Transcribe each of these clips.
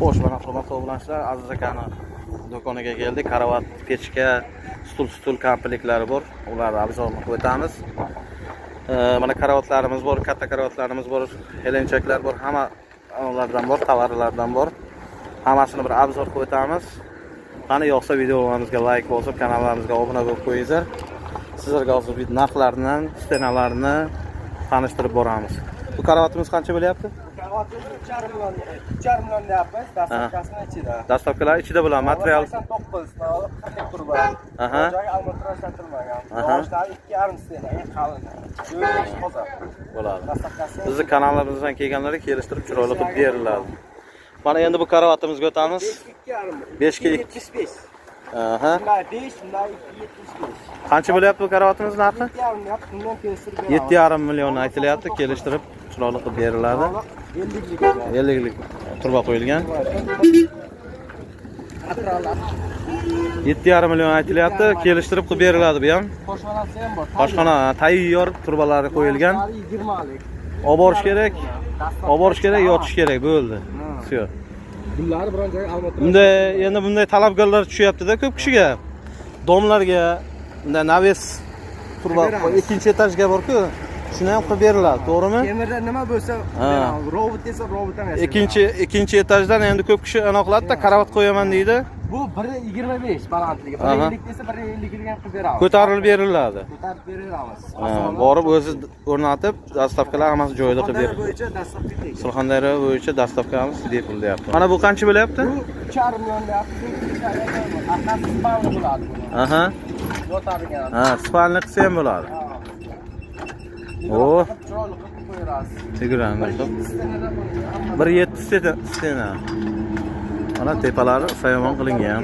Xo'sh, mana hurmatli obunachilar, Aziz akani do'koniga keldik. Karavot, pechka, stul kompлекtlari bor. Ularni obzorini qo'yamiz. Mana karavotlarimiz bor, katta karavotlarimiz bor, helenchaklar bor, hamma ulardan bor, tovarlardan bor. Hammasini bir obzor qo'yamiz. Qani yoqsa videomizga like bosib, kanalimizga obuna bo'lib qo'yinglar. Sizlarga hozir narxlarni, stenalarni tanishtirib boramiz. Bu karavotimiz qancha bo'lyapti? Karavotimiz 3,5 million deyapmiz. Dastavkasini ichida. Dastavkalar ichida bilan material 89 turba. Joy almatrosh sotilmagan. Boshlari 2,5 stena, eng qalin. Yo'lish toza. bo'ladi. Dastavkasi. Bizning kanalimizdan kelganlarga kelishtirib chiroyli qilib beriladi. Mana endi bu karavatımizga o'tamiz. 5 ga 75. Aha. Bunday 5, bunday 75. Qancha bo'lyapti bu karavatimizning narxi? 7,5 million aytilyapti, kelishtirib chiroyli qilib beriladi. 50lik turba qo'yilgan. 7,5 million aytilyapti, kelishtirib qilib beriladi bu ham. Qo'shxonasi ham bor. Boshqona tayyor turbalari qo'yilgan. 20lik. Olib borish kerak, yotish kerak bo'ldi. Shu. Bunlar biron joyga almatrosh. Bunday talabgorlar tushyapti-da ko'p kishiga. Domlarga bunday naves turba ikkinchi etajga bor-ku, shuni ham qilib beriladi, to'g'rimi? Temirda nima bo'lsa, robot desa robot ham yasaydi. Ikkinchi etajdan endi ko'p kishi anaqiladida, karavot qo'yaman deydi. Bu 1,25 balandligi. 1,50 desa 1,50 ham qilib beramiz. Ko'tarilib beriladi. Ko'tarib beramiz. Borib o'zi o'rnatib, dastavkalar hammasi joyida qilib beradi. bo'yicha dastavka deydi. Surxondaryo bo'yicha dastavkamiz bepul deyapti. Mana bu qancha bo'lyapti? Bu 3,5 million deyapti. Haqqasi spalni bo'ladi. Aha. Yotadigan. Ha, spalni qilsa ham bo'ladi. O, chiroyli qilib qo'yarasiz. figurani. 1,7 stena. Mana tepalari sayomon qilingan.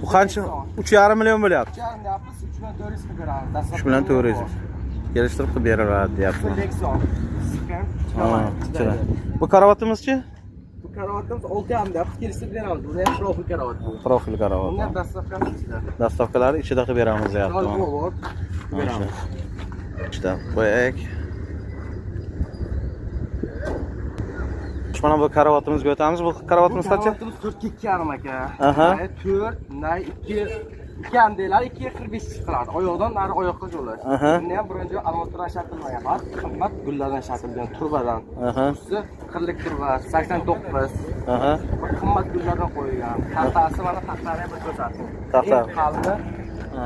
Bu qancha? 3,5 million bo'lyapti. 3,5 deyapmiz, 3,400 qilib beramiz. 3,400. Kelishtirib qilib beriladi deyapti. Lexon. Bu karavatimizchi? Bu karavotimiz 6,5 deyapmiz, kelishtirib beramiz. Bu ham profil karavot. Profil karavot. Bunlar dastavkasi ichida. Dastavkalari ichida qilib beramiz deyapti. Beramiz. İşte qo'yaylik. Mana bu karavatımızga o'tamiz. Bu karavatimiz qancha? Karavatimiz 4,2,5 aka. Aha. 4, 2 hamdelar 2,45 chiqaradi. Oyoqdan nari oyoqqa jo'lash. Buni ham birinchi almatrosh shakllangan. Bas, qimmat gullardan shakllangan turbadan. Usti qirlik turba 89. Aha. Qimmat gullardan qo'yilgan. Taxtasi mana taxtari bir ko'rsatdi. Taxta. Qalini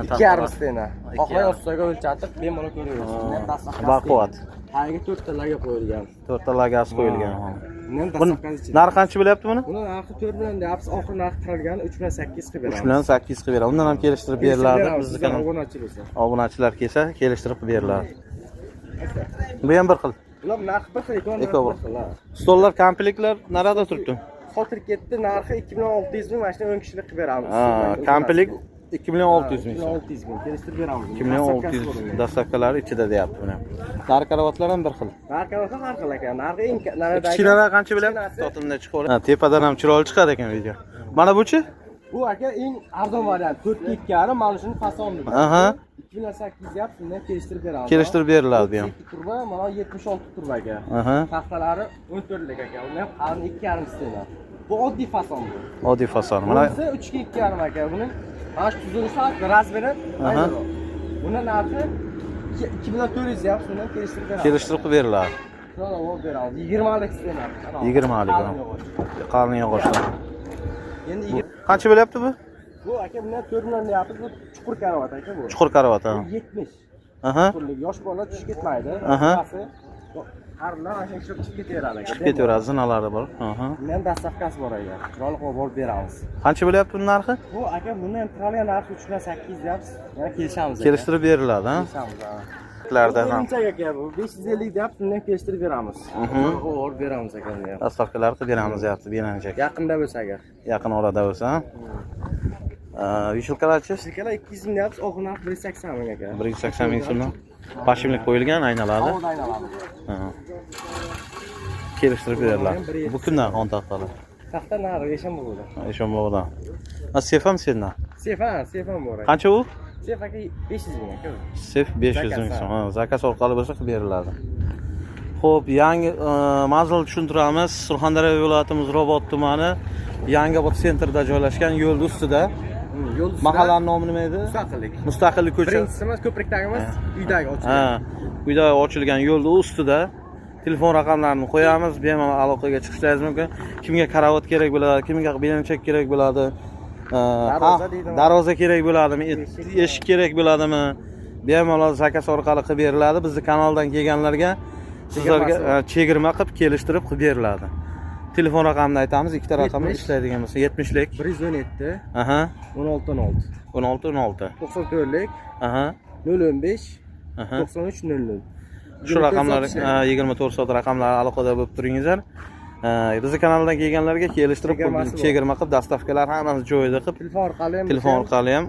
2,5 stena. Oxir ostiga o'lchatib bemalol ko'raverasiz. Baquvvat. Tagiga 4 talarga qo'yilgan. 4 ta lagasi qo'yilgan. Bundan dastavkasi ichida. Narxi qancha bo'lyapti buni? Buni narxi 4 million deyapsiz, oxir narxi qilgani 3,8 qilib beramiz. 3,8 qilib beramiz. Undan ham kelishtirib beriladi. Bizning kanal obunachilar. Obunachilar kelsa, kelishtirib beriladi. Bu ham bir xil. Ular narxi bir xil ekan. Stollar, komplektlar narada turibdi? Xotir ketdi, narxi 2,600 ming, mana shuni 10 kishilik qilib beramiz. Komplekt 2,600 ming. 2,600 ming kelishtirib beramiz. 2,600 dastavkalari ichida deyapti buni. Narx karavotlar ham bir xil. Narx karavotlar har xil ekan. Narxi eng naradagi. Kichkinalar qancha bo'lyapti? Totimda chiqadi. Ha, tepadan ham chiroyli chiqadi ekan video. Mana buchi? Bu aka eng arzon variant 4,2,5, mana shuni fasonli. Aha. 2,800 deyapti, bundan kelishtirib beramiz. Kelishtirib beriladi bu ham. Turba, mana 76 turba aka. Aha. Taxtalari 14 lik aka. Uni ham qalin 2,5 stena. Bu oddiy fason. Oddiy fason. Mana 3,2,5 aka. Buni mana shu tuzilishlar razmeri. Buni narxi 2,400 deyapti, bundan kelishtirib beramiz. kelishtirib beriladi. To'g'ri, beramiz. 20lik stena. 20lik. Qalin yog'ochlar. Endi qancha bo'lyapti bu? Bu aka bundan 4 million deyapmiz. Bu chuqur karavot aka bu. Chuqur karavot, ha. 70. Aha. Yosh bolalar tushib ketmaydi. Qarlar ana shunga chiqib ketaveradi aka. Chiqib ketaveradi, zinalari bor. Aha. Bundan dastavkasi bor aka. Chiroyli qilib olib beramiz. Qancha bo'lyapti buning narxi? Bu aka bundan turadigan narxi 3,8 deyapsiz. Yana kelishamiz. Kelishtirib beriladi, ha? Kelishamiz, ha. Lardan ham. Buncha aka bu 550 deyapti, bundan kelishtirib beramiz. Olib beramiz aka buni. Dastavkalar qilib beramiz deyapti, belanchak. Yaqinda bo'lsa agar. Yaqin orada bo'lsa, ha? Vishilkalarchi? Vishilkalar 200 ming deyapsiz, oxir narxi 180 ming aka. 180 ming so'mdan. Pashimlik qo'yilgan aynalarda. Havoda aynalardi. Kelishtirib beriladi. Bu kimdan xon taxtalar? Taxta nari Eshonbo'da. Eshonbo'da. Sef ham sendan. Sef ham bor aka. Qancha u? Sef aka 500 ming aka. Sef 500 ming so'm. Zakaz orqali bo'lsa qilib beriladi. Xo'p, yangi manzil tushuntiramiz. Surxondaryo viloyatimiz Robot tumani Yangiobod sentrida joylashgan yo'l ustida. Yo'l ustida. Mahallaning nomi nima edi? Mustaqillik. Mustaqillik ko'chasi. Birinchisi ko'prikdagimiz uydagi ochilgan. Ha, uyda ochilgan yo'l ustida. Telefon raqamlarini qo'yamiz, bemalol aloqaga chiqishingiz mumkin. Kimga karavot kerak bo'ladi, kimga belanchak kerak bo'ladi, darvoza kerak bo'ladimi, eshik kerak bo'ladimi, bemalol zakaz orqali qilib beriladi. Bizning kanaldan kelganlarga sizlarga chegirma qilib kelishtirib beriladi. Telefon raqamini aytamiz, ikkita raqamni ishlaydigan bo'lsa 70 lik 117 aha 16 16 94 lik aha 015 aha 93 00. shu raqamlar 24 soat raqamlar aloqada bo'lib turingizlar. Bizning kanaldan kelganlarga kelishtirib chegirma qilib, dastavkalar hammasi joyida qilib Telefon orqali ham telefon orqali ham